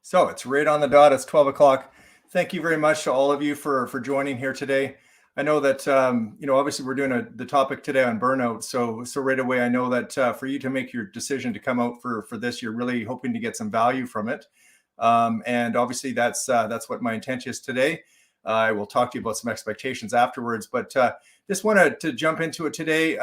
So it's right on the dot. It's 12 o'clock. Thank you very much to all of you for joining here today. I know that obviously we're doing the topic today on burnout. So right away I know that for you to make your decision to come out for this, you're really hoping to get some value from it. And obviously that's what my intent is today. I will talk to you about some expectations afterwards, but just wanted to jump into it today.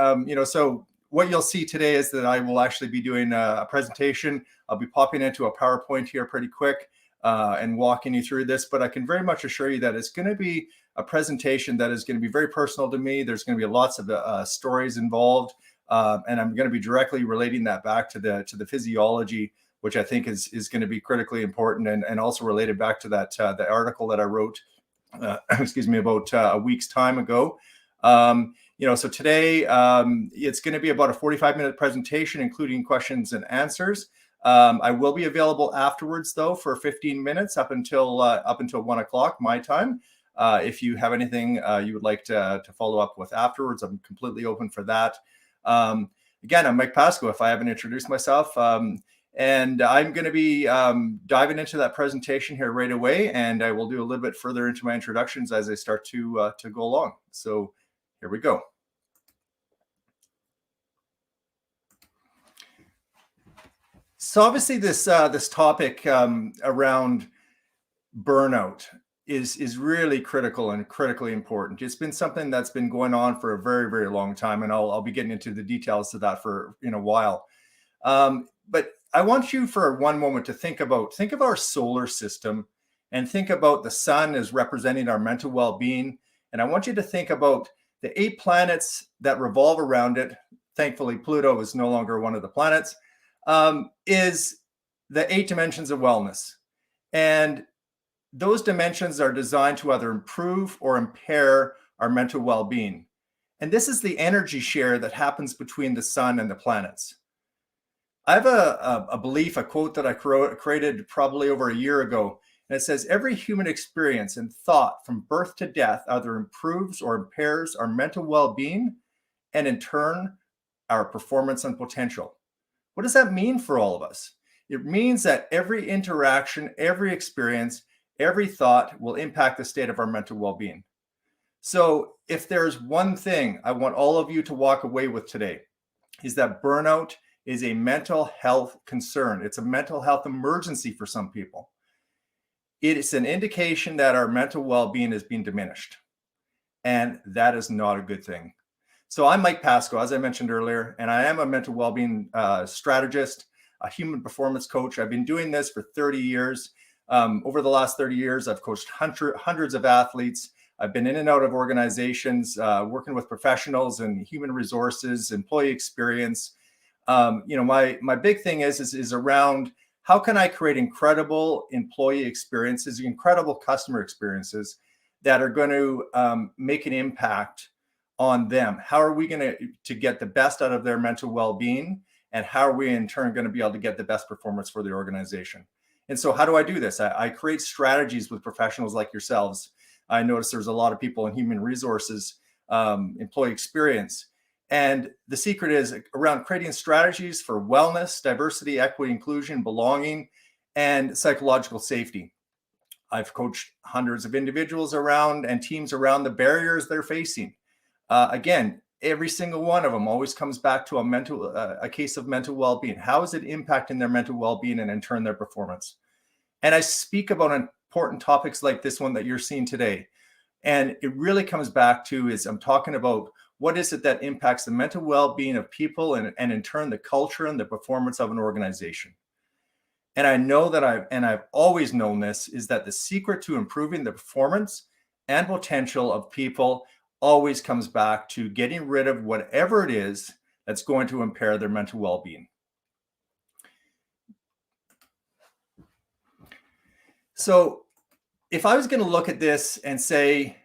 So what you'll see today is that I will actually be doing a presentation. I'll be popping into a PowerPoint here pretty quick and walking you through this, but I can very much assure you that it's going to be a presentation that is going to be very personal to me. There's going to be lots of stories involved, and I'm going to be directly relating that back to the physiology, which I think is going to be critically important, and also related back to that the article that I wrote, about a week's time ago. So today it's going to be about a 45-minute presentation, including questions and answers. I will be available afterwards, though, for 15 minutes up until 1 o'clock my time. If you have anything you would like to follow up with afterwards, I'm completely open for that. Again, I'm Mike Pasco, if I haven't introduced myself. And I'm going to be diving into that presentation here right away, and I will do a little bit further into my introductions as I start to go along. So here we go. So obviously this topic around burnout is really critical and critically important. It's been something that's been going on for a very, very long time, and I'll be getting into the details of that for a while. But I want you for one moment to think of our solar system and think about the sun as representing our mental well-being. And I want you to think about the 8 planets that revolve around it. Thankfully, Pluto is no longer one of the planets. Is the 8 dimensions of wellness. And those dimensions are designed to either improve or impair our mental well-being. And this is the energy share that happens between the sun and the planets. I have a belief, a quote that I created probably over a year ago, and it says, every human experience and thought from birth to death either improves or impairs our mental well-being, and in turn, our performance and potential. What does that mean for all of us? It means that every interaction, every experience, every thought will impact the state of our mental well-being. So if there's one thing I want all of you to walk away with today, is that burnout is a mental health concern. It's a mental health emergency for some people. It is an indication that our mental well-being is being diminished. And that is not a good thing. So I'm Mike Pasco, as I mentioned earlier, and I am a mental well-being strategist, a human performance coach. I've been doing this for 30 years. Over the last 30 years, I've coached hundreds of athletes. I've been in and out of organizations, working with professionals and human resources, employee experience. My big thing is around how can I create incredible employee experiences, incredible customer experiences that are going to make an impact on them. How are we going to get the best out of their mental well-being, and how are we in turn going to be able to get the best performance for the organization? And so how do I do this? I create strategies with professionals like yourselves. I notice there's a lot of people in human resources, employee experience. And the secret is around creating strategies for wellness, diversity, equity, inclusion, belonging, and psychological safety. I've coached hundreds of individuals around and teams around the barriers they're facing. Again, every single one of them always comes back to a case of mental well-being. How is it impacting their mental well-being and in turn their performance? And I speak about important topics like this one that you're seeing today. And it really comes back to is I'm talking about what is it that impacts the mental well-being of people and in turn the culture and the performance of an organization. And I know that I've always known this, is that the secret to improving the performance and potential of people always comes back to getting rid of whatever it is that's going to impair their mental well-being. So if I was going to look at this and say,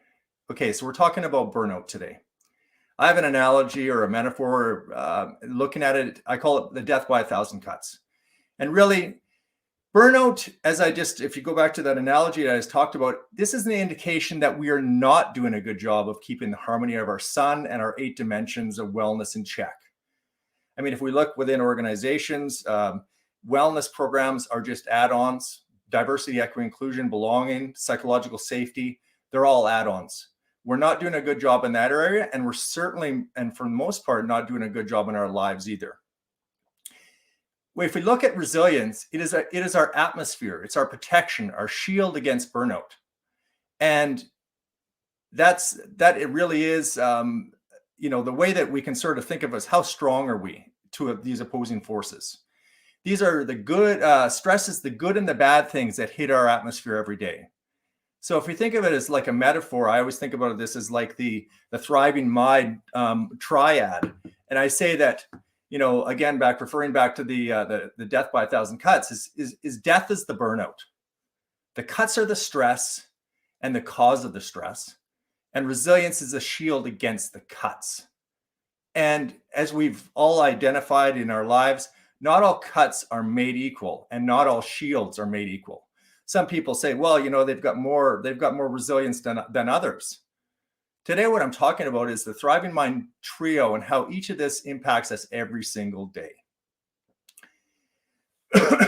okay, so we're talking about burnout today. I have an analogy or a metaphor looking at it. I call it the death by 1,000 cuts. And really, burnout, if you go back to that analogy that I just talked about, this is an indication that we are not doing a good job of keeping the harmony of our sun and our 8 dimensions of wellness in check. I mean, if we look within organizations, wellness programs are just add-ons. diversity, equity, inclusion, belonging, psychological safety, they're all add-ons. We're not doing a good job in that area, and we're certainly, and for the most part, not doing a good job in our lives either. If we look at resilience, it is our atmosphere, it's our protection, our shield against burnout. And that it really is, the way that we can sort of think of as how strong are we to these opposing forces. These are the good, stress is the good and the bad things that hit our atmosphere every day. So if we think of it as like a metaphor, I always think about this as like the thriving mind triad. And I say that, again, referring back to the death by 1,000 cuts, is death is the burnout. The cuts are the stress and the cause of the stress. And resilience is a shield against the cuts. And as we've all identified in our lives, not all cuts are made equal, and not all shields are made equal. Some people say, well, they've got more resilience than others. Today, what I'm talking about is the Thriving Mind trio and how each of this impacts us every single day.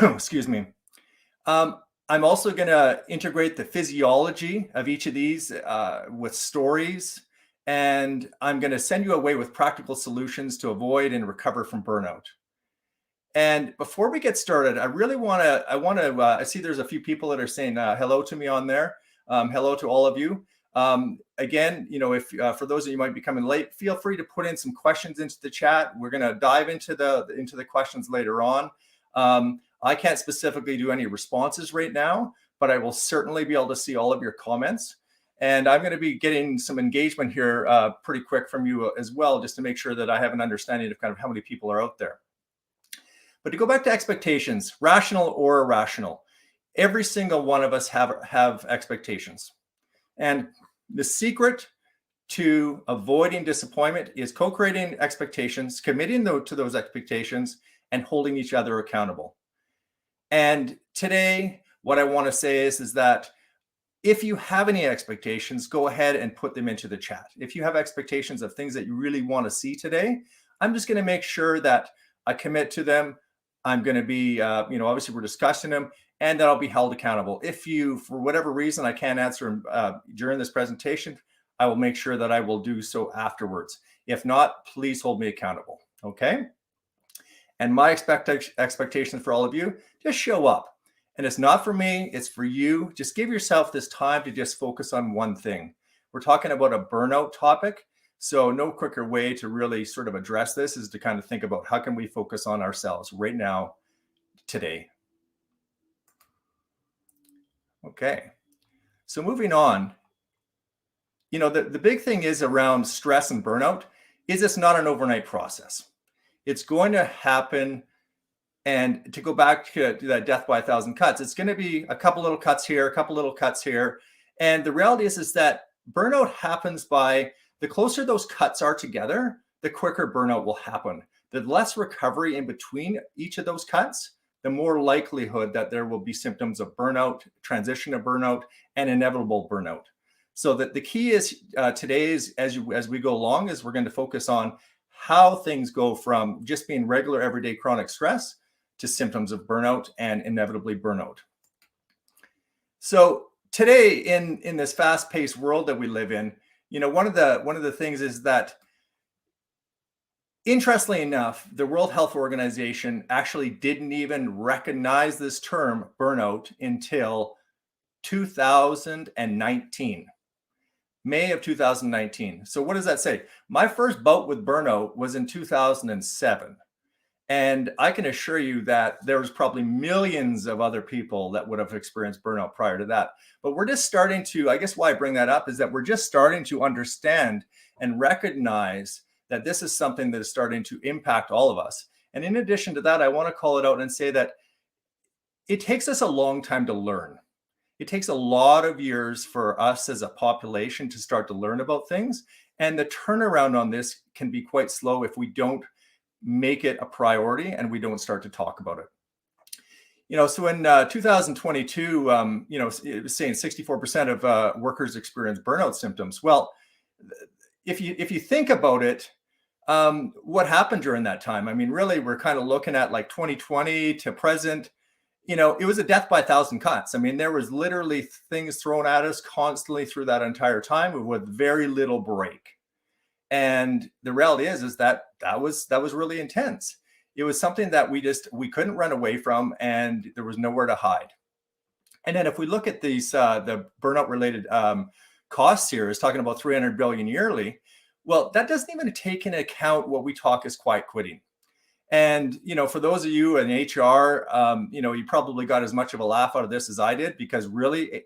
Excuse me. I'm also going to integrate the physiology of each of these with stories, and I'm going to send you away with practical solutions to avoid and recover from burnout. And before we get started, I really want to, I see there's a few people that are saying hello to me on there. Hello to all of you. Again, if for those of you who might be coming late, feel free to put in some questions into the chat. We're going to dive into the questions later on. I can't specifically do any responses right now, but I will certainly be able to see all of your comments. And I'm going to be getting some engagement here pretty quick from you as well, just to make sure that I have an understanding of kind of how many people are out there. But to go back to expectations, rational or irrational, every single one of us have expectations. And the secret to avoiding disappointment is co-creating expectations, committing to those expectations, and holding each other accountable. And today, what I want to say is that if you have any expectations, go ahead and put them into the chat. If you have expectations of things that you really want to see today, I'm just going to make sure that I commit to them. I'm going to be, obviously we're discussing them, and that I'll be held accountable. If you, for whatever reason, I can't answer them during this presentation, I will make sure that I will do so afterwards. If not, please hold me accountable, okay? And my expectation for all of you, just show up. And it's not for me, it's for you. Just give yourself this time to just focus on one thing. We're talking about a burnout topic. So no quicker way to really sort of address this is to kind of think about how can we focus on ourselves right now, today. Okay, so moving on, the big thing is around stress and burnout is it's not an overnight process. It's going to happen. And to go back to that death by 1,000 cuts, it's going to be a couple little cuts here, a couple little cuts here. And the reality is that burnout happens by the closer those cuts are together, the quicker burnout will happen. The less recovery in between each of those cuts, the more likelihood that there will be symptoms of burnout, transition of burnout, and inevitable burnout. So that the key is today is as we go along is we're going to focus on how things go from just being regular everyday chronic stress to symptoms of burnout and inevitably burnout. So today in this fast-paced world that we live in, one of the things is that, interestingly enough, the World Health Organization actually didn't even recognize this term burnout until 2019, May of 2019. So what does that say? My first bout with burnout was in 2007. And I can assure you that there's probably millions of other people that would have experienced burnout prior to that. But we're just starting to, I guess why I bring that up is that we're just starting to understand and recognize that this is something that is starting to impact all of us. And in addition to that, I want to call it out and say that it takes us a long time to learn. It takes a lot of years for us as a population to start to learn about things. And the turnaround on this can be quite slow if we don't make it a priority and we don't start to talk about it. So in 2022, it was saying 64% of workers experience burnout symptoms. Well, if you think about it, what happened during that time? I mean, really, we're kind of looking at like 2020 to present. it was a death by a thousand cuts. I mean, there was literally things thrown at us constantly through that entire time with very little break. And the reality is that that was really intense. It was something that we couldn't run away from, and there was nowhere to hide. And then if we look at these the burnout related costs here is talking about 300 billion yearly. Well, that doesn't even take into account what we talk as quiet quitting. And for those of you in HR, you probably got as much of a laugh out of this as I did, because really,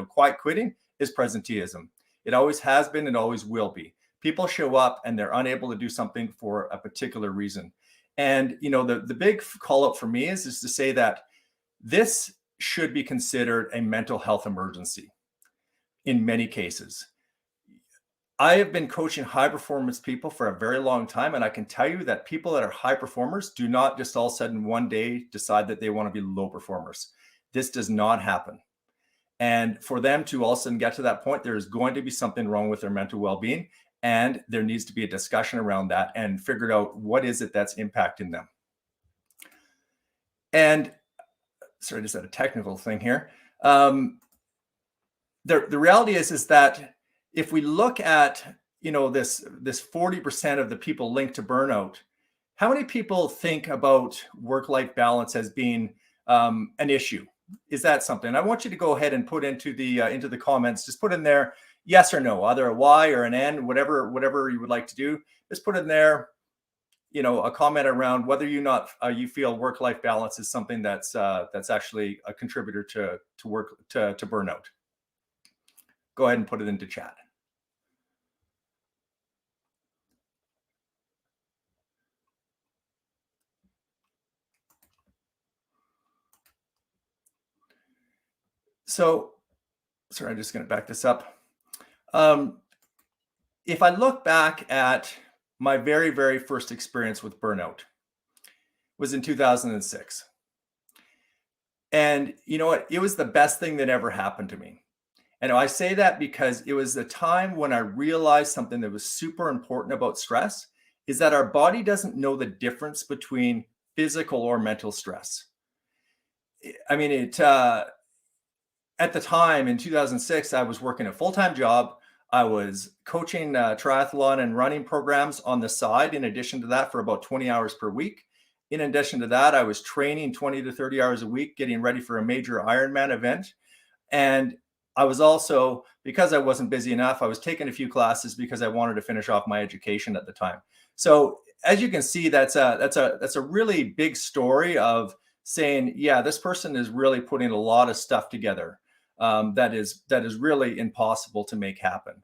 quiet quitting is presenteeism. It always has been and always will be. People show up and they're unable to do something for a particular reason. And the big call out for me is to say that this should be considered a mental health emergency in many cases. I have been coaching high performance people for a very long time, and I can tell you that people that are high performers do not just all of a sudden one day decide that they want to be low performers. This does not happen. And for them to all of a sudden get to that point, there is going to be something wrong with their mental well-being, and there needs to be a discussion around that and figure out what is it that's impacting them. And sorry, I just had a technical thing here. The reality is that if we look at this 40% of the people linked to burnout, how many people think about work-life balance as being an issue? Is that something? I want you to go ahead and put into the comments. Just put in there yes or no, either a Y or an N, whatever you would like to do. Just put in there, a comment around whether you feel work-life balance is something that's actually a contributor to burnout. Go ahead and put it into chat. So, sorry, I'm just going to back this up. If I look back at my very, very first experience with burnout, was in 2006. And you know what? It was the best thing that ever happened to me. And I say that because it was the time when I realized something that was super important about stress is that our body doesn't know the difference between physical or mental stress. I mean, at the time in 2006, I was working a full-time job. I was coaching triathlon and running programs on the side. In addition to that, for about 20 hours per week. In addition to that, I was training 20 to 30 hours a week, getting ready for a major Ironman event. And I was also, because I wasn't busy enough, I was taking a few classes because I wanted to finish off my education at the time. So as you can see, that's a really big story of saying, yeah, this person is really putting a lot of stuff together that is really impossible to make happen.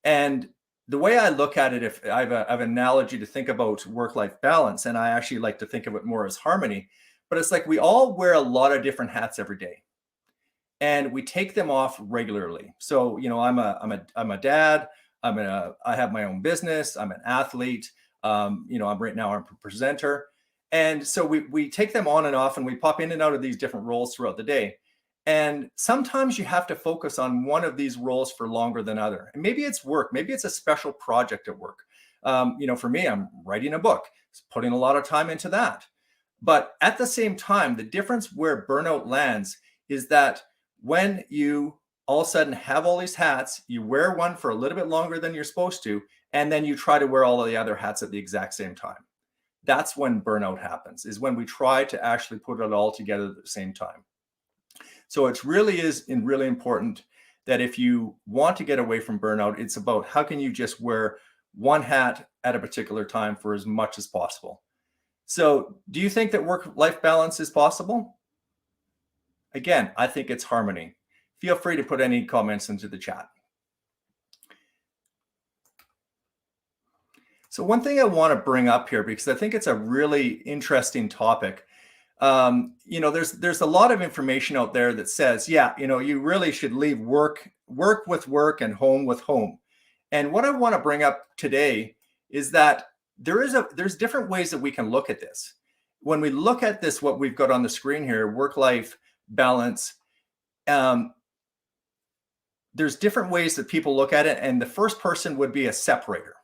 And the way I look at it, if I have an analogy to think about work-life balance, and I actually like to think of it more as harmony, but it's like we all wear a lot of different hats every day, and we take them off regularly. So, I'm a dad. I have my own business. I'm an athlete. I'm a presenter, and so we take them on and off, and we pop in and out of these different roles throughout the day. And sometimes you have to focus on one of these roles for longer than other. And maybe it's work. Maybe it's a special project at work. For me, I'm writing a book, putting a lot of time into that. But at the same time, the difference where burnout lands is that when you all of a sudden have all these hats, you wear one for a little bit longer than you're supposed to, and then you try to wear all of the other hats at the exact same time. That's when burnout happens, is when we try to actually put it all together at the same time. So it really is really important that if you want to get away from burnout, it's about how can you just wear one hat at a particular time for as much as possible. So do you think that work-life balance is possible? Again, I think it's harmony. Feel free to put any comments into the chat. So one thing I want to bring up here, because I think it's a really interesting topic. There's a lot of information out there that says, yeah, you really should leave work with work and home with home. And what I want to bring up today is that there's different ways that we can look at this. When we look at this, what we've got on the screen here, work-life balance, there's different ways that people look at it. And the first person would be a separator.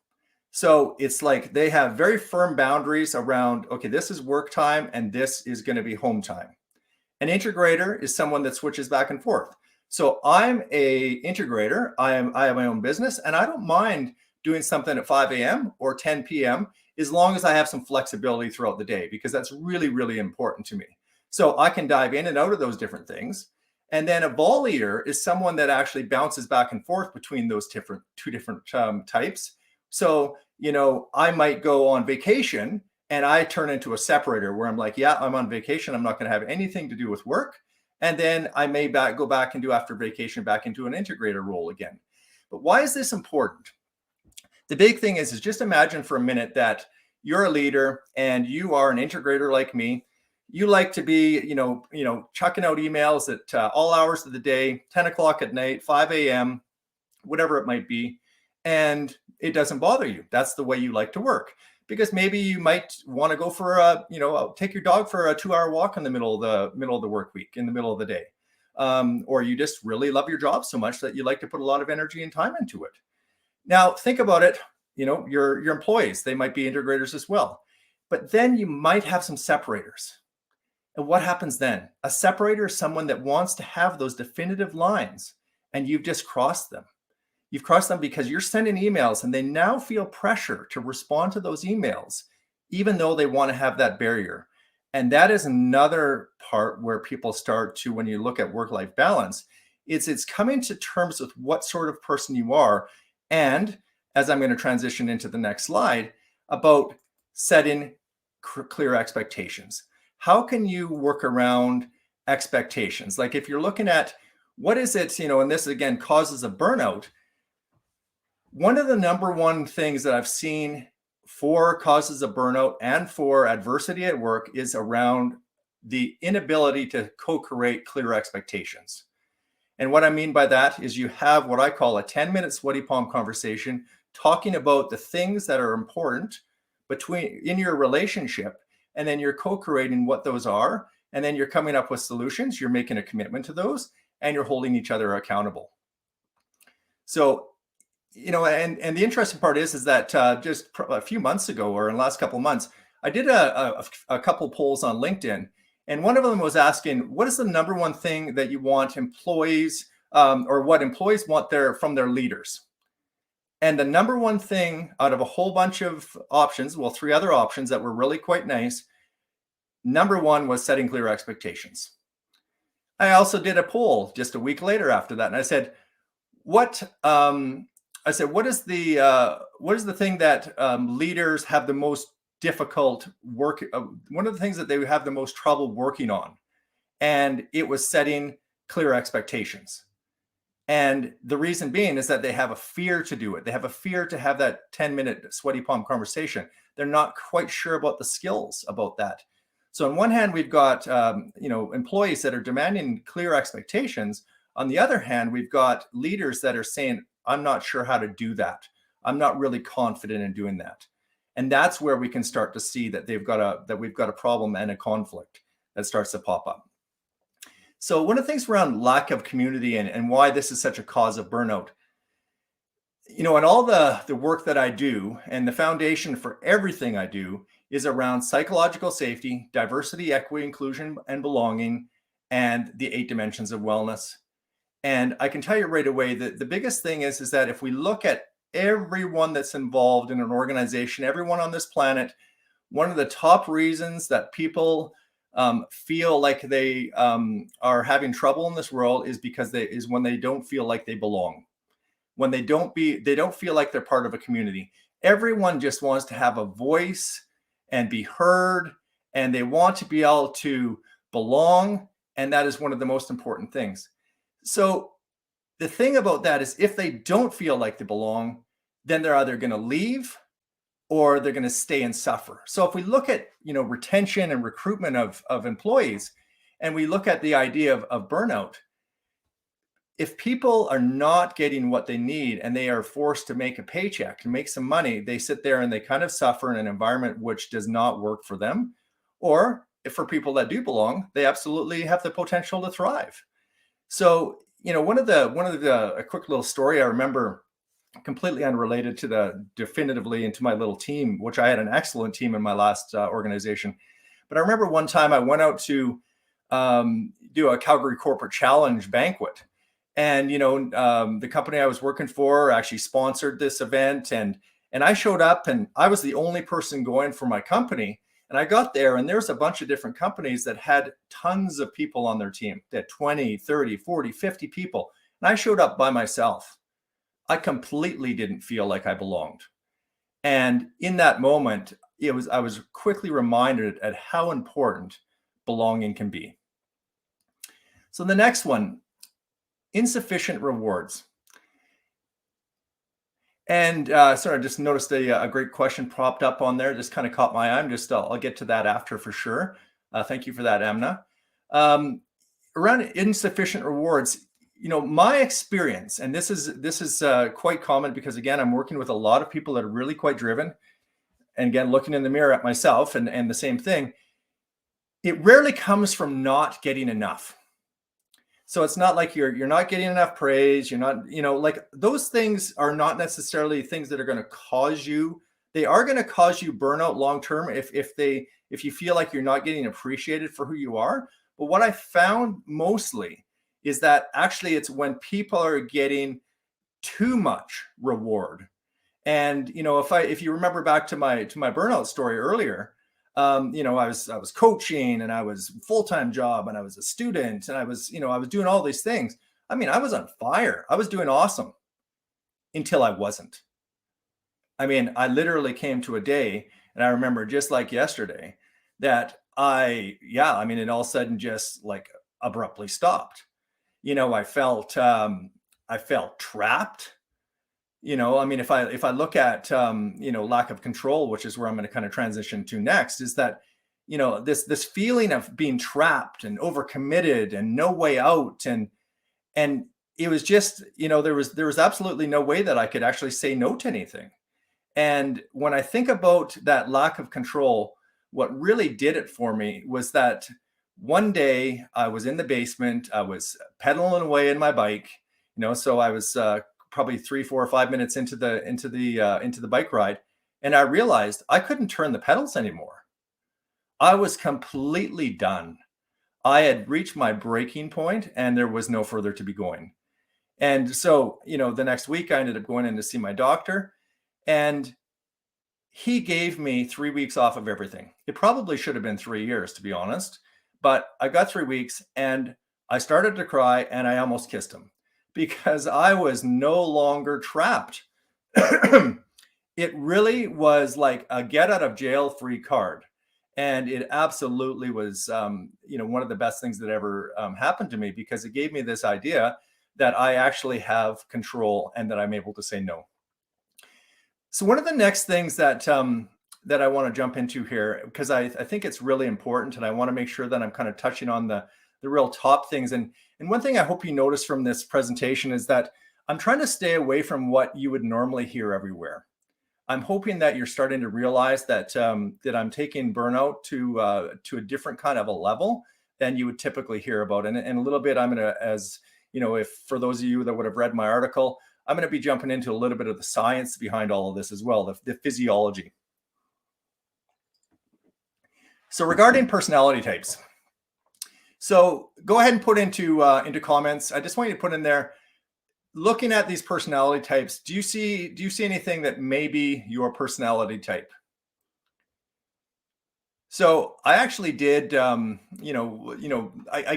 So it's like they have very firm boundaries around, okay, this is work time and this is going to be home time. An integrator is someone that switches back and forth. So I'm a integrator. I have my own business, and I don't mind doing something at 5 a.m. or 10 p.m. as long as I have some flexibility throughout the day, because that's really, really important to me. So I can dive in and out of those different things. And then a ball leader is someone that actually bounces back and forth between those two different types. So, I might go on vacation and I turn into a separator where I'm like, yeah, I'm on vacation. I'm not going to have anything to do with work. And then I may go back and do after vacation back into an integrator role again. But why is this important? The big thing is just imagine for a minute that you're a leader and you are an integrator like me. You like to be, chucking out emails at all hours of the day, 10 o'clock at night, 5 a.m., whatever it might be. And it doesn't bother you. That's the way you like to work. Because maybe you might want to go for take your dog for a 2-hour walk in the middle of the work week, in the middle of the day. Or you just really love your job so much that you like to put a lot of energy and time into it. Now, think about it. Your employees, they might be integrators as well. But then you might have some separators. And what happens then? A separator is someone that wants to have those definitive lines, and you've just crossed them. You've crossed them because you're sending emails and they now feel pressure to respond to those emails, even though they want to have that barrier. And that is another part where people start to, when you look at work-life balance, it's coming to terms with what sort of person you are. And as I'm going to transition into the next slide, about setting clear expectations. How can you work around expectations? Like if you're looking at what is it, and this again causes a burnout. One of the number one things that I've seen for causes of burnout and for adversity at work is around the inability to co-create clear expectations. And what I mean by that is you have what I call a 10-minute sweaty palm conversation talking about the things that are important in your relationship, and then you're co-creating what those are, and then you're coming up with solutions, you're making a commitment to those, and you're holding each other accountable. So and the interesting part is that just a few months ago, or in the last couple of months, I did a couple polls on LinkedIn, and one of them was asking, what is the number one thing that you want employees, or what employees want from their leaders? And the number one thing out of a whole bunch of options, 3 other options that were really quite nice, number one was setting clear expectations. I also did a poll just a week later after that, and I said, what is the thing that leaders have the most difficult work? One of the things that they have the most trouble working on, and it was setting clear expectations. And the reason being is that they have a fear to do it. They have a fear to have that 10-minute sweaty palm conversation. They're not quite sure about the skills about that. So on one hand, we've got employees that are demanding clear expectations. On the other hand, we've got leaders that are saying, I'm not sure how to do that. I'm not really confident in doing that. And that's where we can start to see that we've got a problem and a conflict that starts to pop up. So one of the things around lack of community and why this is such a cause of burnout, and all the work that I do, and the foundation for everything I do is around psychological safety, diversity, equity, inclusion, and belonging, and the 8 dimensions of wellness. And I can tell you right away that the biggest thing is that if we look at everyone that's involved in an organization, everyone on this planet, one of the top reasons that people feel like they are having trouble in this world is because when they don't feel like they belong, when they don't feel like they're part of a community. Everyone just wants to have a voice and be heard, and they want to be able to belong, and that is one of the most important things. So the thing about that is if they don't feel like they belong, then they're either going to leave or they're going to stay and suffer. So if we look at, retention and recruitment of employees, and we look at the idea of burnout, if people are not getting what they need and they are forced to make a paycheck and make some money, they sit there and they kind of suffer in an environment which does not work for them. Or if for people that do belong, they absolutely have the potential to thrive. So, a quick little story I remember, completely unrelated to definitively into my little team, which I had an excellent team in my last organization. But I remember one time I went out to do a Calgary Corporate Challenge banquet. And the company I was working for actually sponsored this event, and I showed up, and I was the only person going for my company. And I got there, and there's a bunch of different companies that had tons of people on their team, that 20, 30, 40, 50 people. And I showed up by myself. I completely didn't feel like I belonged. And in that moment, I was quickly reminded at how important belonging can be. So the next one, insufficient rewards. And sorry, I just noticed a great question popped up on there. Just kind of caught my eye. I'll get to that after for sure. Thank you for that, Amna. Around insufficient rewards, my experience, and this is quite common because again, I'm working with a lot of people that are really quite driven. And again, looking in the mirror at myself and the same thing, it rarely comes from not getting enough. So it's not like you're not getting enough praise. You're not, like those things are not necessarily things that are going to cause you. They are going to cause you burnout long term if you feel like you're not getting appreciated for who you are. But what I found mostly is that actually it's when people are getting too much reward. And if you remember back to my burnout story earlier, I was coaching, and I was full-time job, and I was a student, and I was doing all these things. I mean, I was on fire. I was doing awesome until I wasn't. I mean, I literally came to a day, and I remember just like yesterday that it all of a sudden just like abruptly stopped. I felt trapped. I mean, if I look at lack of control, which is where I'm going to kind of transition to next, is that this feeling of being trapped and overcommitted and no way out, and it was just there was absolutely no way that I could actually say no to anything. And when I think about that lack of control, what really did it for me was that one day I was in the basement, I was pedaling away in my bike, so I was probably 3, 4, or 5 minutes into the bike ride, and I realized I couldn't turn the pedals anymore. I was completely done. I had reached my breaking point, and there was no further to be going. And so, the next week I ended up going in to see my doctor, and he gave me 3 weeks off of everything. It probably should have been 3 years, to be honest, but I got 3 weeks, and I started to cry, and I almost kissed him because I was no longer trapped. It really was like a get out of jail free card. And it absolutely was, one of the best things that ever happened to me, because it gave me this idea that I actually have control and that I'm able to say no. So one of the next things that I want to jump into here, because I think it's really important, and I want to make sure that I'm kind of touching on the real top things. And one thing I hope you notice from this presentation is that I'm trying to stay away from what you would normally hear everywhere. I'm hoping that you're starting to realize that that I'm taking burnout to a different kind of a level than you would typically hear about. And a little bit, I'm going to, as if for those of you that would have read my article, I'm going to be jumping into a little bit of the science behind all of this as well, the physiology. So regarding personality types, so go ahead and put into comments. I just want you to put in there, looking at these personality types, do you see anything that may be your personality type? So I actually did, I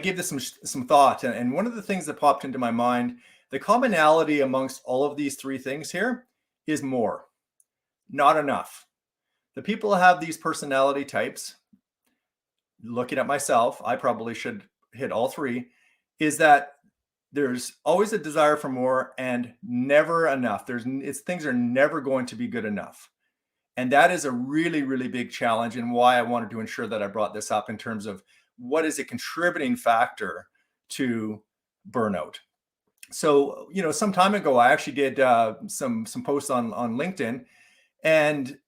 gave this some thought, and one of the things that popped into my mind, the commonality amongst all of these three things here is more, not enough. The people who have these personality types, looking at myself, I probably should hit all three, is that there's always a desire for more and never enough. Things are never going to be good enough. And that is a really, really big challenge, and why I wanted to ensure that I brought this up in terms of what is a contributing factor to burnout. So, some time ago, I actually did some posts on LinkedIn, and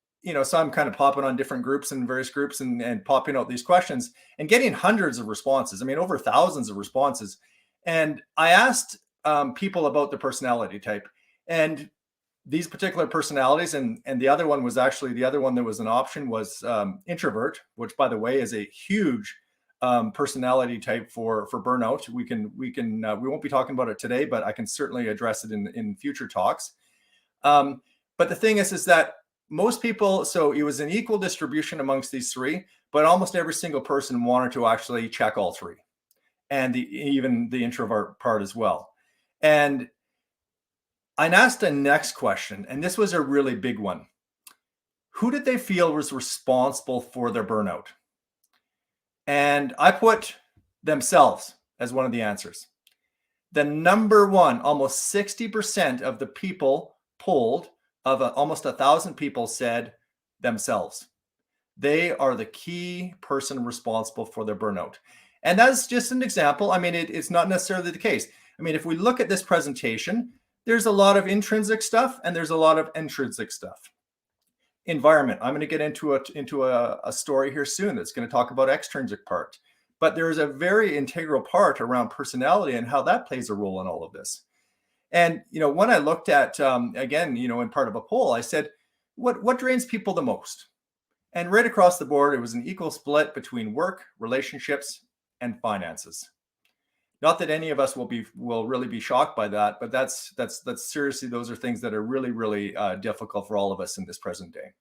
so I'm kind of popping on different groups and various groups and popping out these questions and getting hundreds of responses. I mean, over thousands of responses. And I asked people about their personality type, and these particular personalities, and the other one that was an option was introvert, which, by the way, is a huge personality type for burnout. We won't be talking about it today, but I can certainly address it in future talks. But the thing is that most people, so it was an equal distribution amongst these three, but almost every single person wanted to actually check all three, and even the introvert part as well. And I asked the next question, and this was a really big one. Who did they feel was responsible for their burnout? And I put themselves as one of the answers. The number one, almost 60% of the people polled, of almost 1,000 people, said themselves. They are the key person responsible for their burnout. And that's just an example. I mean, it's not necessarily the case. I mean, if we look at this presentation, there's a lot of intrinsic stuff and there's a lot of intrinsic stuff. Environment. I'm going to get into a story here soon that's going to talk about extrinsic part. But there is a very integral part around personality and how that plays a role in all of this. And, when I looked at, again, in part of a poll, I said, what drains people the most? And right across the board, it was an equal split between work, relationships, and finances. Not that any of us will really be shocked by that, but that's seriously, those are things that are really, really difficult for all of us in this present day.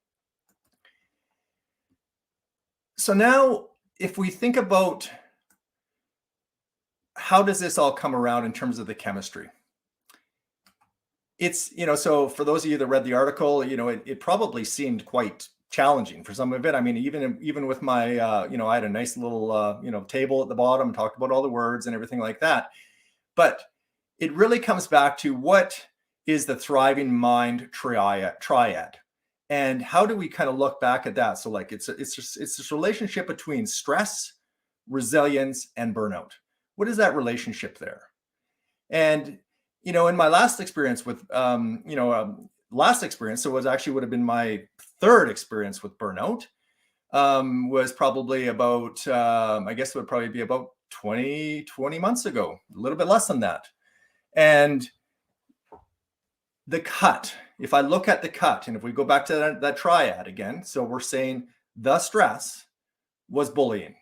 So now, if we think about how does this all come around in terms of the chemistry? It's, so for those of you that read the article, it probably seemed quite challenging for some of it. I mean, even with my, I had a nice little, table at the bottom, talked about all the words and everything like that. But it really comes back to what is the thriving mind triad. And how do we kind of look back at that? So like, it's this relationship between stress, resilience, and burnout. What is that relationship there? And, in my last experience with, last experience, so it actually would have been my third experience with burnout, was probably about, I guess it would probably be about 20 months ago, a little bit less than that. And the cut, if I look at the cut, and if we go back to that triad again, so we're saying the stress was bullying.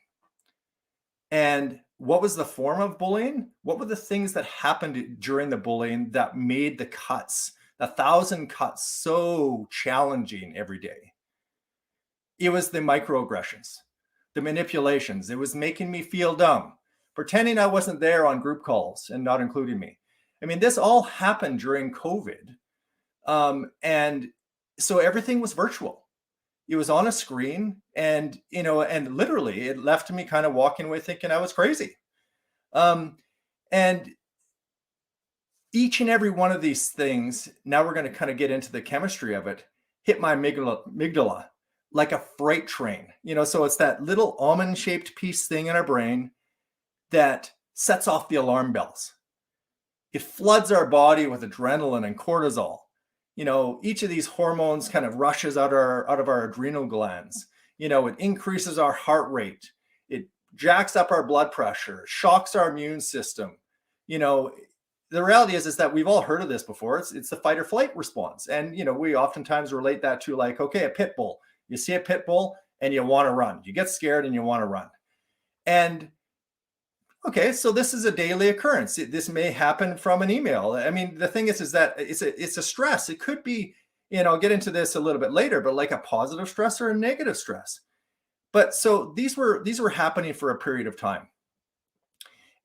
And what was the form of bullying? What were the things that happened during the bullying that made the cuts, 1,000 cuts, so challenging every day? It was the microaggressions, the manipulations. It was making me feel dumb, pretending I wasn't there on group calls and not including me. I mean, this all happened during COVID. And so everything was virtual. It was on a screen, and, and literally it left me kind of walking away thinking I was crazy. And each and every one of these things, now we're going to kind of get into the chemistry of it, hit my amygdala like a freight train, so it's that little almond shaped piece thing in our brain that sets off the alarm bells. It floods our body with adrenaline and cortisol. Each of these hormones kind of rushes out of our adrenal glands. It increases our heart rate. It jacks up our blood pressure, shocks our immune system. The reality is that we've all heard of this before. It's the fight or flight response. And, we oftentimes relate that to like, okay, a pit bull. You see a pit bull and you want to run. You get scared and you want to run. And okay, so this is a daily occurrence. This may happen from an email. I mean, the thing is that it's a stress. It could be, I'll get into this a little bit later, but like a positive stress or a negative stress. But so these were happening for a period of time.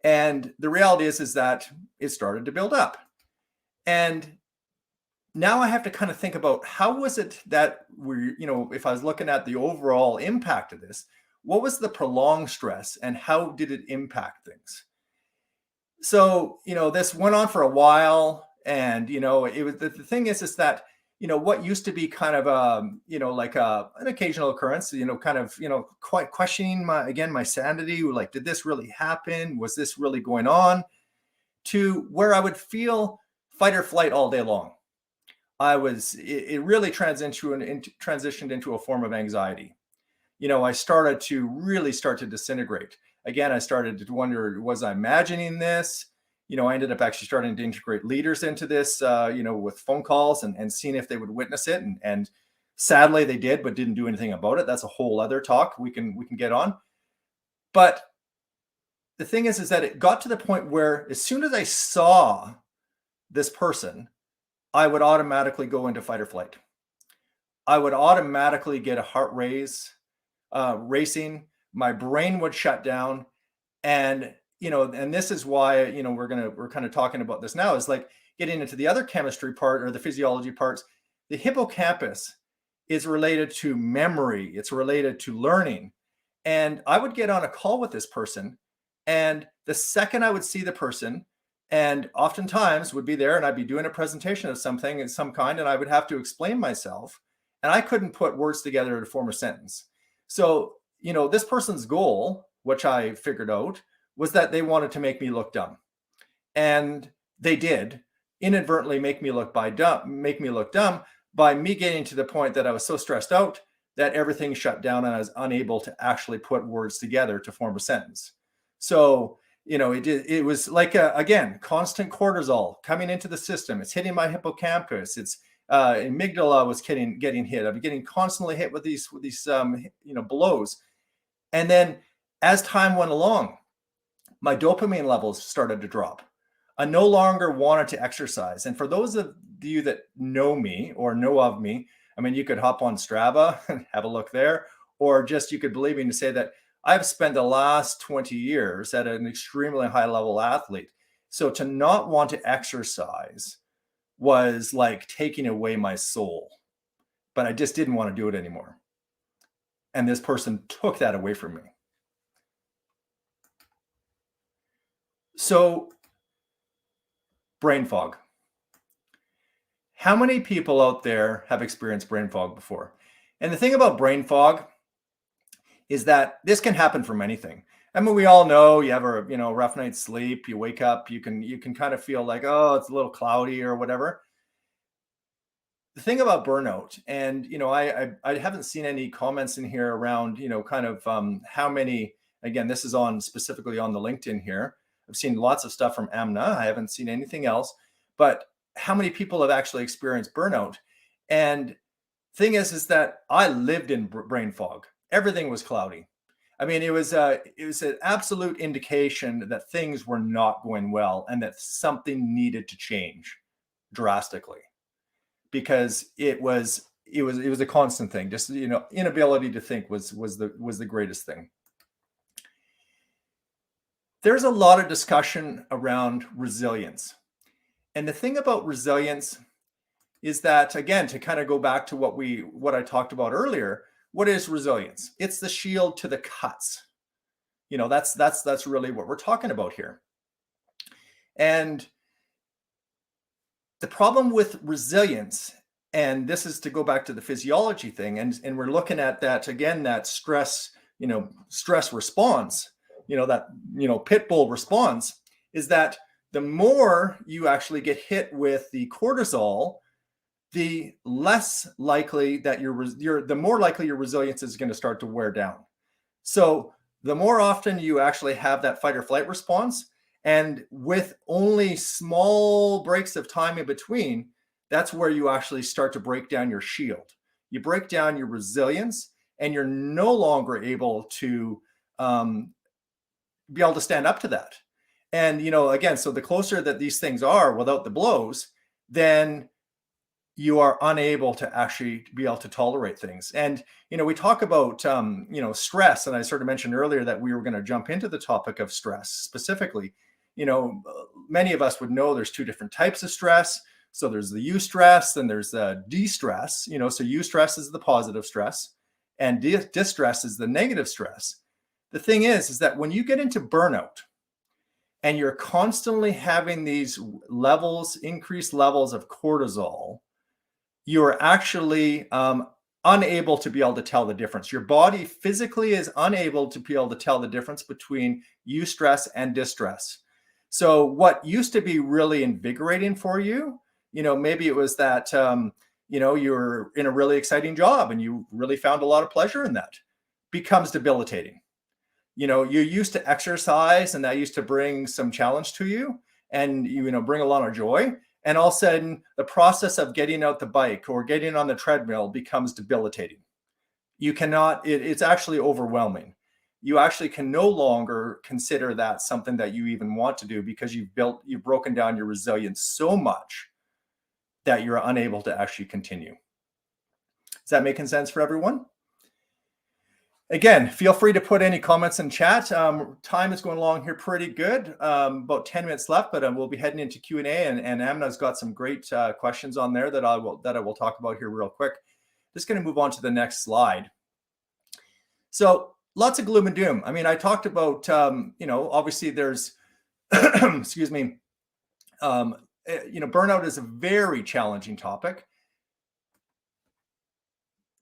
And the reality is that it started to build up. And now I have to kind of think about how was it that if I was looking at the overall impact of this, what was the prolonged stress and how did it impact things? So, this went on for a while, and, it was, the thing is that, what used to be kind of, like an occasional occurrence, kind of, quite questioning my sanity, like, did this really happen? Was this really going on? To where I would feel fight or flight all day long. It really transitioned into a form of anxiety. I started to really disintegrate. Again, I started to wonder, was I imagining this? I ended up actually starting to integrate leaders into this, with phone calls and seeing if they would witness it. And sadly they did, but didn't do anything about it. That's a whole other talk we can get on. But the thing is that it got to the point where as soon as I saw this person, I would automatically go into fight or flight. I would automatically get a racing. My brain would shut down, and and this is why we're kind of talking about this now, is like getting into the other chemistry part or the physiology parts. The hippocampus is related to memory. It's related to learning. And I would get on a call with this person, and the second I would see the person, and oftentimes would be there and I'd be doing a presentation of something in some kind, and I would have to explain myself, and I couldn't put words together to form a sentence. So, this person's goal, which I figured out, was that they wanted to make me look dumb. And they did inadvertently make me look dumb by me getting to the point that I was so stressed out that everything shut down and I was unable to actually put words together to form a sentence. So, it was like, again, constant cortisol coming into the system. It's hitting my hippocampus. It's amygdala was getting hit. I'm getting constantly hit with these blows. And then as time went along, my dopamine levels started to drop. I no longer wanted to exercise. And for those of you that know me or know of me, I mean, you could hop on Strava and have a look there, or just you could believe me to say that I've spent the last 20 years at an extremely high level athlete. So to not want to exercise was like taking away my soul, but I just didn't want to do it anymore. And this person took that away from me. So, brain fog. How many people out there have experienced brain fog before? And the thing about brain fog is that this can happen from anything. I mean, we all know you have a rough night's sleep, you wake up, you can kind of feel like, oh, it's a little cloudy or whatever. The thing about burnout, and I haven't seen any comments in here around kind of how many. Again, this is specifically on the LinkedIn here. I've seen lots of stuff from Amna. I haven't seen anything else, but how many people have actually experienced burnout? And thing is that I lived in brain fog. Everything was cloudy. I mean, it was an absolute indication that things were not going well and that something needed to change drastically, because it was a constant thing. Just inability to think was the greatest thing. There's a lot of discussion around resilience. And the thing about resilience is that, again, to kind of go back to what I talked about earlier, what is resilience? It's the shield to the cuts. That's really what we're talking about here. And the problem with resilience, and this is to go back to the physiology thing, and we're looking at that again, that stress response, that pit bull response, is that the more you actually get hit with the cortisol, the less likely that the more likely your resilience is going to start to wear down. So the more often you actually have that fight or flight response, and with only small breaks of time in between, that's where you actually start to break down your shield. You break down your resilience, and you're no longer able to be able to stand up to that. And, again, so the closer that these things are without the blows, then you are unable to actually be able to tolerate things. And, we talk about, stress. And I sort of mentioned earlier that we were going to jump into the topic of stress specifically. Many of us would know there's two different types of stress. So there's the eustress and there's the de-stress. So eustress is the positive stress and distress is the negative stress. The thing is that when you get into burnout and you're constantly having these increased levels of cortisol, you're actually unable to be able to tell the difference. Your body physically is unable to be able to tell the difference between eustress and distress. So what used to be really invigorating for you, maybe it was that, you're in a really exciting job and you really found a lot of pleasure in that, becomes debilitating. You used to exercise and that used to bring some challenge to you and, bring a lot of joy. And all of a sudden the process of getting out the bike or getting on the treadmill becomes debilitating. You cannot, it's actually overwhelming. you actually can no longer consider that something that you even want to do, because you've broken down your resilience so much that you're unable to actually continue. Is that making sense for everyone? Again, feel free to put any comments in chat. Time is going along here pretty good. About 10 minutes left, but we'll be heading into Q&A, and Amna's got some great questions on there that I will talk about here real quick. Just going to move on to the next slide. So lots of gloom and doom. I mean, I talked about, obviously there's, excuse me, burnout is a very challenging topic.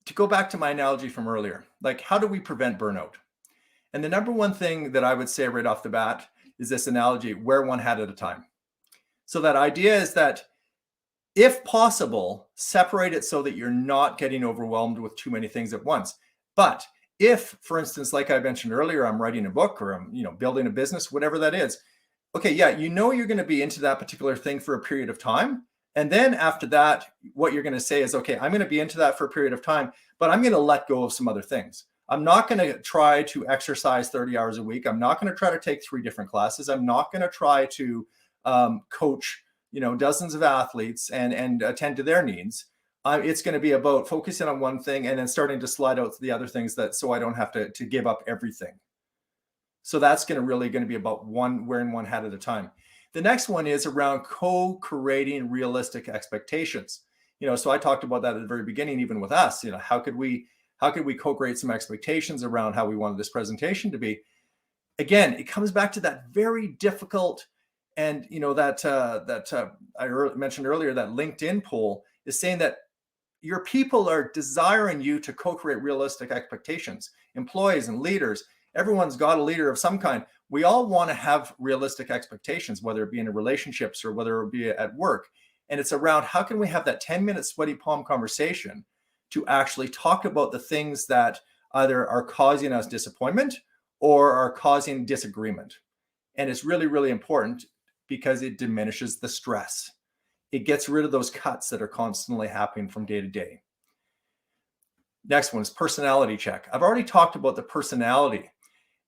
To go back to my analogy from earlier, like, how do we prevent burnout? And the number one thing that I would say right off the bat is this analogy: wear one hat at a time. So that idea is that, if possible, separate it so that you're not getting overwhelmed with too many things at once. But if, for instance, like I mentioned earlier, I'm writing a book, or I'm, building a business, whatever that is. Okay, yeah, you're going to be into that particular thing for a period of time. And then after that, what you're going to say is, okay, I'm going to be into that for a period of time, but I'm going to let go of some other things. I'm not going to try to exercise 30 hours a week. I'm not going to try to take 3 different classes. I'm not going to try to coach, dozens of athletes and attend to their needs. It's going to be about focusing on one thing and then starting to slide out to the other things, so I don't have to give up everything. So that's really going to be about wearing one hat at a time. The next one is around co-creating realistic expectations. So I talked about that at the very beginning, even with us. How could we co-create some expectations around how we wanted this presentation to be? Again, it comes back to that very difficult, and that I mentioned earlier, that LinkedIn poll is saying that your people are desiring you to co-create realistic expectations. Employees and leaders, everyone's got a leader of some kind. We all want to have realistic expectations, whether it be in relationships or whether it be at work. And it's around, how can we have that 10-minute sweaty palm conversation to actually talk about the things that either are causing us disappointment or are causing disagreement. And it's really, really important, because it diminishes the stress. It gets rid of those cuts that are constantly happening from day to day. Next one is personality check. I've already talked about the personality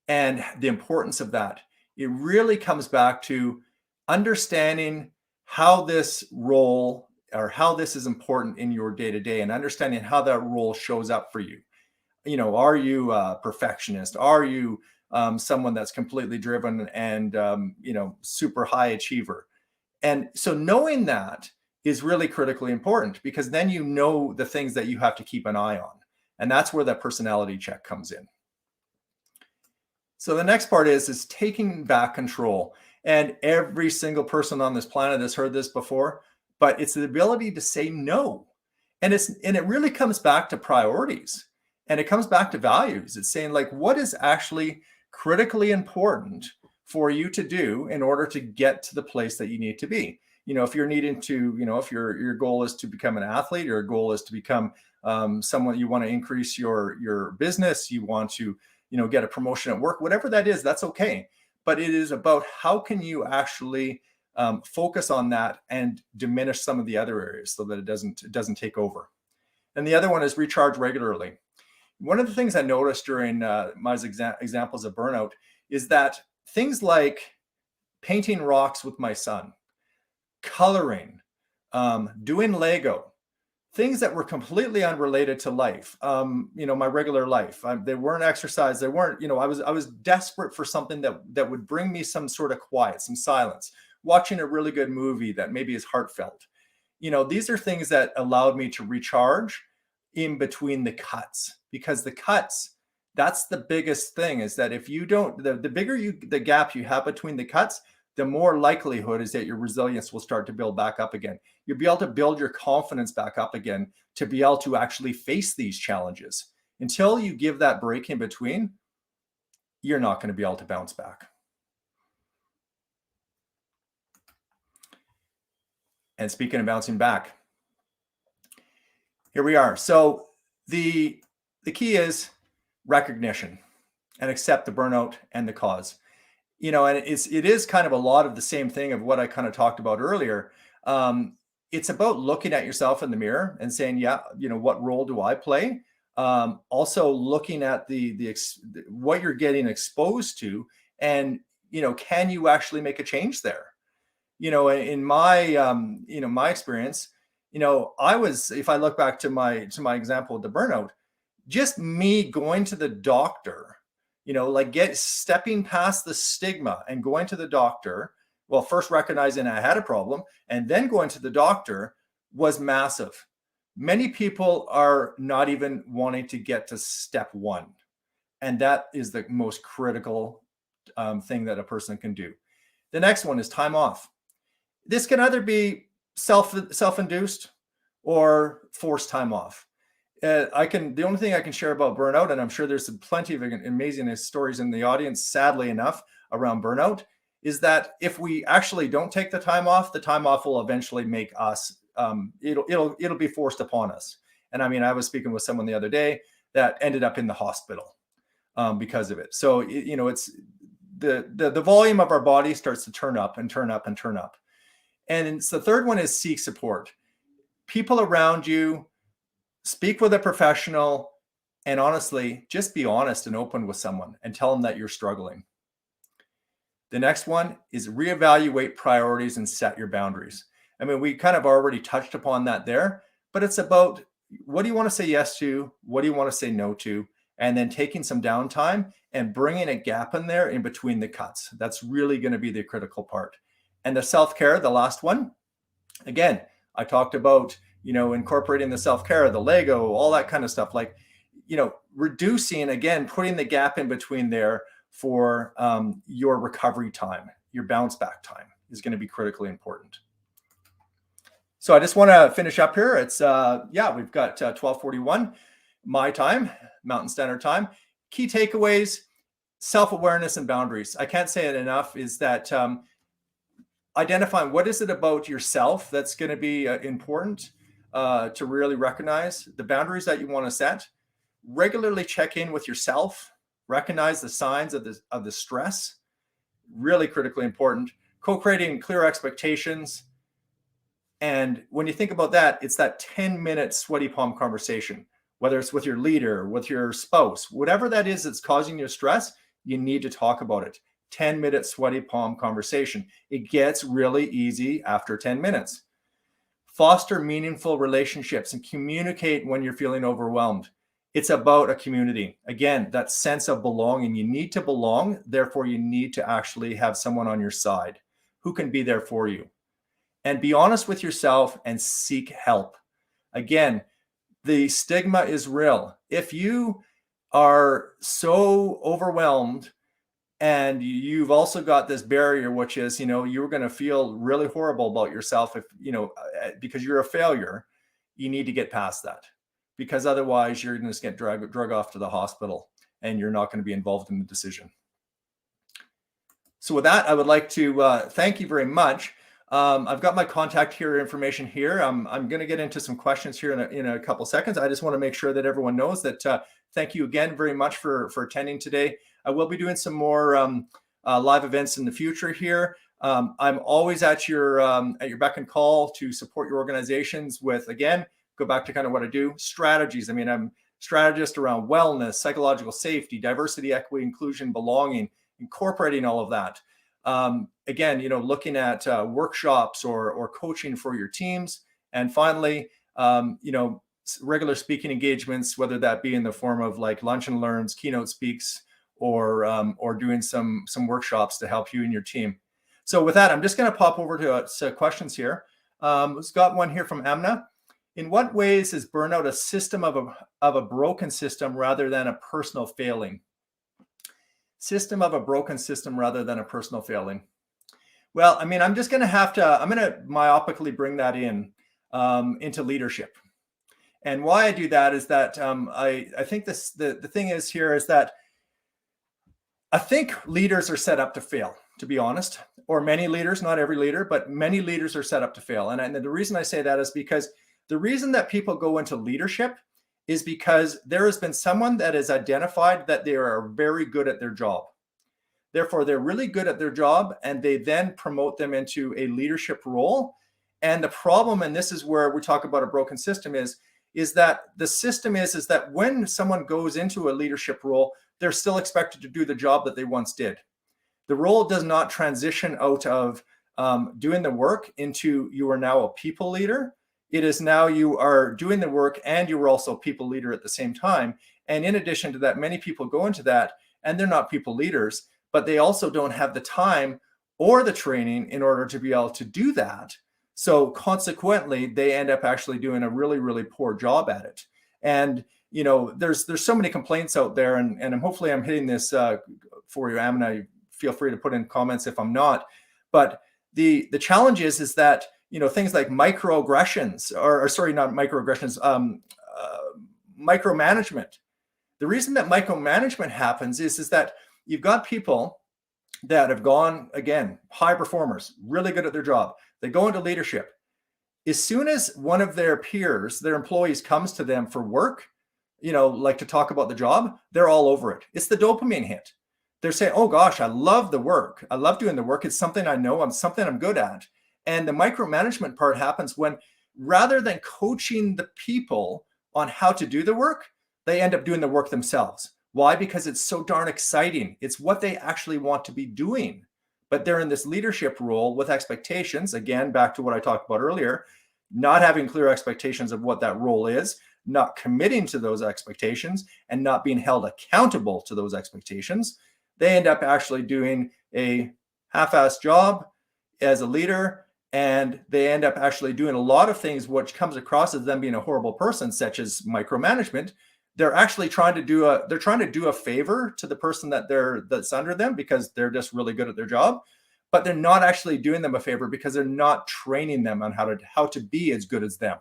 and the importance of that. It really comes back to understanding how this role, or how this is important in your day-to-day, and understanding how that role shows up for you. Are you a perfectionist? Are you someone that's completely driven and, super high achiever? And so knowing that is really critically important, because then the things that you have to keep an eye on. And that's where that personality check comes in. So the next part is taking back control. And every single person on this planet has heard this before, but it's the ability to say no. And it really comes back to priorities, and it comes back to values. It's saying, like, what is actually critically important for you to do in order to get to the place that you need to be. If you're needing to, if your goal is to become an athlete, or your goal is to become someone, you want to increase your business, you want to, get a promotion at work, whatever that is, that's okay. But it is about, how can you actually focus on that and diminish some of the other areas so that it doesn't take over. And the other one is recharge regularly. One of the things I noticed during my examples of burnout is that things like painting rocks with my son, coloring, doing Lego, things that were completely unrelated to life, my regular life. They weren't exercise. They weren't, I was desperate for something that would bring me some sort of quiet, some silence, watching a really good movie that maybe is heartfelt. These are things that allowed me to recharge in between the cuts, because the cuts, that's the biggest thing, is that if you don't, the bigger the gap you have between the cuts, the more likelihood is that your resilience will start to build back up again. You'll be able to build your confidence back up again to be able to actually face these challenges. Until you give that break in between, you're not going to be able to bounce back. And speaking of bouncing back, here we are. So the key is recognition, and accept the burnout and the cause. And it is kind of a lot of the same thing of what I kind of talked about earlier. It's about looking at yourself in the mirror and saying, yeah, what role do I play? Also looking at what you're getting exposed to, and can you actually make a change there? In my my experience, if I look back to my example of the burnout, just me going to the doctor, like stepping past the stigma and going to the doctor, well, first recognizing I had a problem and then going to the doctor was massive. Many people are not even wanting to get to step one. And that is the most critical thing that a person can do. The next one is time off. This can either be self-induced or forced time off. The only thing I can share about burnout, and I'm sure there's plenty of amazing stories in the audience, sadly enough, around burnout, is that if we actually don't take the time off will eventually make us, it'll be forced upon us. And I mean, I was speaking with someone the other day that ended up in the hospital because of it. So, it's the volume of our body starts to turn up and turn up and turn up. And the third one is seek support. People around you, speak with a professional, and honestly, just be honest and open with someone and tell them that you're struggling. The next one is reevaluate priorities and set your boundaries. I mean, we kind of already touched upon that there, but it's about what do you want to say yes to? What do you want to say no to? And then taking some downtime and bringing a gap in there in between the cuts. That's really going to be the critical part. And the self-care, the last one, again, I talked about, incorporating the self-care, the Lego, all that kind of stuff, like, reducing, again, putting the gap in between there for your recovery time, your bounce back time is going to be critically important. So I just want to finish up here. It's, we've got 12:41 my time, Mountain Standard Time. Key takeaways, self-awareness and boundaries. I can't say it enough, is that identifying what is it about yourself that's going to be important to really recognize the boundaries that you want to set. Regularly check in with yourself, recognize the signs of the stress, really critically important. Co-creating clear expectations. And when you think about that, it's that 10-minute sweaty palm conversation, whether it's with your leader, with your spouse, whatever that is that's causing you stress, you need to talk about it. 10-minute sweaty palm conversation. It gets really easy after 10 minutes. Foster meaningful relationships and communicate when you're feeling overwhelmed. It's about a community. Again, that sense of belonging. You need to belong. Therefore, you need to actually have someone on your side who can be there for you. And be honest with yourself and seek help. Again, the stigma is real. If you are so overwhelmed and you've also got this barrier, which is, you're going to feel really horrible about yourself if, because you're a failure, you need to get past that, because otherwise you're going to get drug off to the hospital and you're not going to be involved in the decision. So with that, I would like to thank you very much. I've got my contact information here. I'm going to get into some questions here in a couple seconds. I just want to make sure that everyone knows that thank you again very much for attending today. I will be doing some more live events in the future here. I'm always at your beck and call to support your organizations with, again, go back to kind of what I do, strategies. I mean, I'm strategist around wellness, psychological safety, diversity, equity, inclusion, belonging, incorporating all of that. Again, looking at workshops or coaching for your teams. And finally, regular speaking engagements, whether that be in the form of like lunch and learns, keynote speaks, or doing some workshops to help you and your team. So with that, I'm just going to pop over to questions here. We've got one here from Amna. In what ways is burnout a system of a broken system rather than a personal failing? System of a broken system rather than a personal failing. Well, I mean, I'm going to myopically bring that into leadership. And why I do that is that I think the thing is here is that I think leaders are set up to fail, to be honest, or many leaders, not every leader, but many leaders are set up to fail. And the reason I say that is because the reason that people go into leadership is because there has been someone that has identified that they are very good at their job. Therefore, they're really good at their job, and they then promote them into a leadership role. And the problem, and this is where we talk about a broken system, is is that the system is that when someone goes into a leadership role, they're still expected to do the job that they once did. The role does not transition out of doing the work into you are now a people leader. It is now you are doing the work and you are also a people leader at the same time. And in addition to that, many people go into that and they're not people leaders, but they also don't have the time or the training in order to be able to do that. So consequently, they end up actually doing a really, really poor job at it. And there's so many complaints out there, and hopefully I'm hitting this for you, Amina. Feel free to put in comments if I'm not. But the challenge is that things like microaggressions, or sorry, not microaggressions, micromanagement. The reason that micromanagement happens is that you've got people that have gone, again, high performers, really good at their job. They go into leadership. As soon as one of their peers, their employees, comes to them for work, like to talk about the job, they're all over it. It's the dopamine hit. They're saying, oh gosh, I love the work. I love doing the work. It's something I know. Something I'm good at. And the micromanagement part happens when, rather than coaching the people on how to do the work, they end up doing the work themselves. Why? Because it's so darn exciting. It's what they actually want to be doing. But they're in this leadership role with expectations. Again, back to what I talked about earlier, not having clear expectations of what that role is, not committing to those expectations, and not being held accountable to those expectations. They end up actually doing a half-assed job as a leader, and they end up actually doing a lot of things which comes across as them being a horrible person, such as micromanagement. They're actually trying to do a favor to the person that's under them because they're just really good at their job, but they're not actually doing them a favor because they're not training them on how to be as good as them.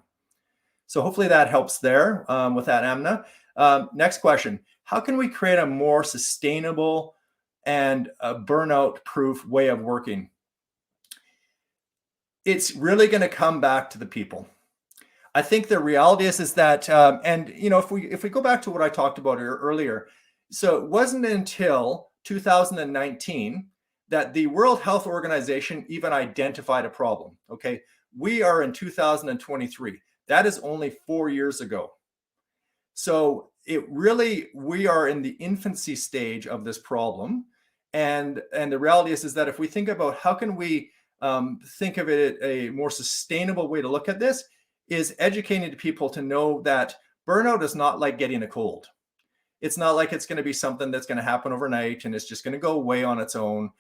So hopefully that helps there with that, Amna. Next question: how can we create a more sustainable and a burnout-proof way of working? It's really going to come back to the people. I think the reality is that, if we go back to what I talked about earlier, so it wasn't until 2019 that the World Health Organization even identified a problem. Okay, we are in 2023. That is only 4 years ago. So we are in the infancy stage of this problem, and the reality is that if we think about how can we think of it a more sustainable way to look at this, is educating people to know that burnout is not like getting a cold. It's not like it's going to be something that's going to happen overnight and it's just going to go away on its own.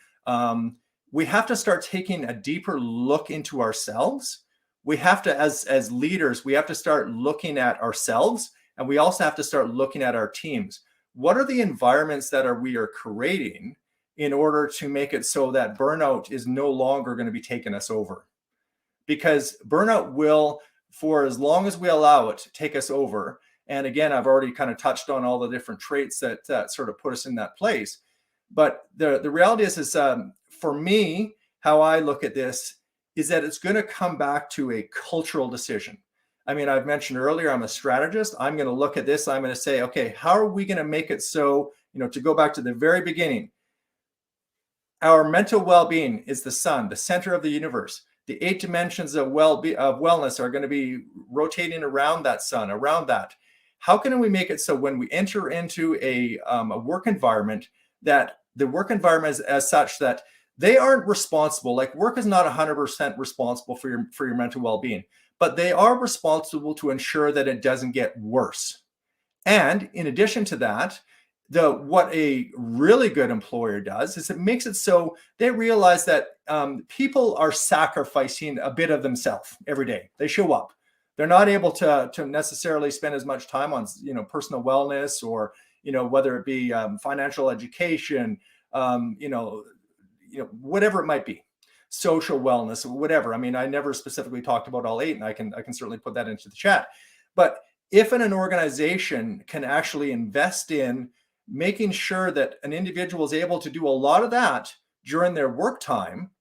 We have to start taking a deeper look into ourselves. We have to, as leaders, we have to start looking at ourselves, and we also have to start looking at our teams. What are the environments that we are creating in order to make it so that burnout is no longer going to be taking us over? Because burnout will, for as long as we allow it, take us over. And again, I've already kind of touched on all the different traits that sort of put us in that place. But the reality is for me, how I look at this is that it's going to come back to a cultural decision. I mean, I've mentioned earlier, I'm a strategist. I'm going to look at this. I'm going to say, okay, how are we going to make it so, to go back to the very beginning, our mental well-being is the sun, the center of the universe. The 8 dimensions of wellness are going to be rotating around that sun, around that. How can we make it so when we enter into a work environment, that the work environment is as such that they aren't responsible, like work is not 100% responsible for your mental well-being, but they are responsible to ensure that it doesn't get worse. And in addition to that, what a really good employer does is it makes it so they realize that people are sacrificing a bit of themselves every day. They show up. They're not able to necessarily spend as much time on personal wellness, or whether it be financial education, whatever it might be, social wellness, whatever. I mean, I never specifically talked about all 8, and I can certainly put that into the chat. But if an organization can actually invest in making sure that an individual is able to do a lot of that during their work time,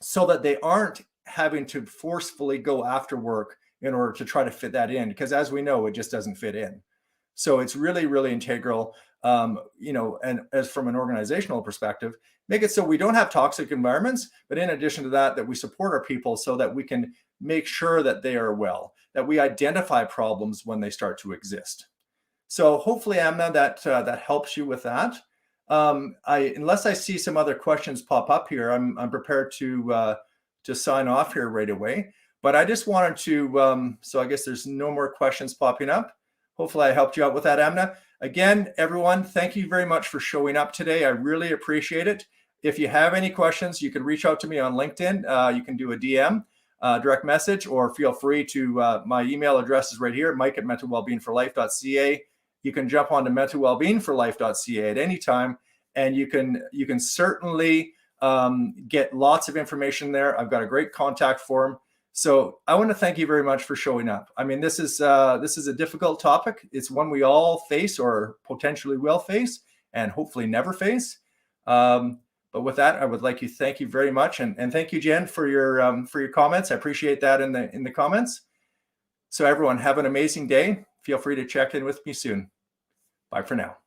so that they aren't having to forcefully go after work in order to try to fit that in, because as we know, it just doesn't fit in. So it's really, really integral. And as from an organizational perspective, make it so we don't have toxic environments, but in addition to that, that we support our people so that we can make sure that they are well, that we identify problems when they start to exist. So hopefully, Amna, that helps you with that. Unless I see some other questions pop up here, I'm prepared to sign off here right away. But I just wanted to, so I guess there's no more questions popping up. Hopefully I helped you out with that, Amna. Again, everyone, thank you very much for showing up today. I really appreciate it. If you have any questions, you can reach out to me on LinkedIn. You can do a DM, direct message, or feel free to, my email address is right here, mike@mentalwellbeingforlife.ca. You can jump onto mentalwellbeingforlife.ca at any time, and you can certainly get lots of information there. I've got a great contact form. So I want to thank you very much for showing up. I mean, this is a difficult topic. It's one we all face or potentially will face and hopefully never face. But with that, I would like to thank you very much. And thank you, Jen, for your comments. I appreciate that in the comments. So everyone, have an amazing day. Feel free to check in with me soon. Bye for now.